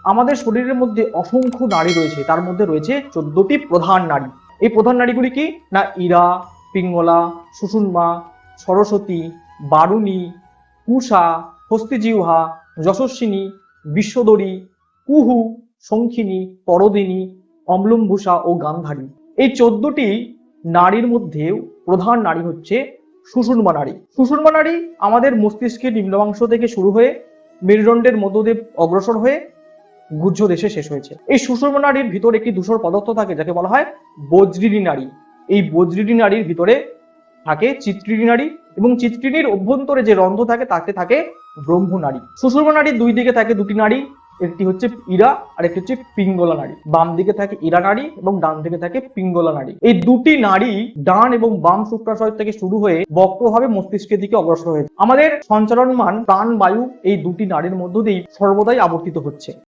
আমাদের শরীরের মধ্যে অসংখ্য নাড়ি রয়েছে, তার মধ্যে রয়েছে 14টি প্রধান নাড়ি। এই প্রধান নাড়িগুলি কি না ইরা, পিঙ্গলা, সুষুম্না, সরস্বতী, বারুণী, কুষা, হস্তিজিহ্বা, যশস্বিনী, বিশ্বদরী, কুহু, শঙ্খিনী, পরদিনী, অম্লম্বুষা ও গান্ধারী। এই 14টি নাড়ির মধ্যে প্রধান নাড়ি হচ্ছে সুষুম্না নাড়ি। সুষুম্না নাড়ি আমাদের মস্তিষ্কের নিম্নাংশ থেকে শুরু হয়ে মেরুদণ্ডের মধ্য দিয়ে অগ্রসর হয়ে গুহ্য দেশে শেষ হয়েছে। এই সুষুম্না নাড়ির ভিতরে একটি ধূসর পদার্থ থাকে যাকে বলা হয় বজ্রিনী নাড়ি। এই বজ্রিনী নাড়ির ভিতরে থাকে চিত্রিনী নাড়ি এবং চিত্রিনীর অভ্যন্তরে যে রন্ধ্র থাকে তাতে থাকে ব্রহ্ম নাড়ি। সুষুম্না নাড়ির দুই দিকে থাকে দুটি নাড়ি, একটি হচ্ছে ইরা আর একটি হচ্ছে পিঙ্গলা নাড়ি। বাম দিকে থাকে ইরা নাড়ি এবং ডান দিকে থাকে পিঙ্গলা নাড়ি। এই দুটি নাড়ি ডান এবং বাম শুক্রাশয় থেকে শুরু হয়ে বক্রভাবে মস্তিষ্কের দিকে অগ্রসর হয়েছে। আমাদের সঞ্চালনমান প্রাণ বায়ু এই দুটি নাড়ির মধ্য দিয়েই সর্বদাই আবর্তিত হচ্ছে।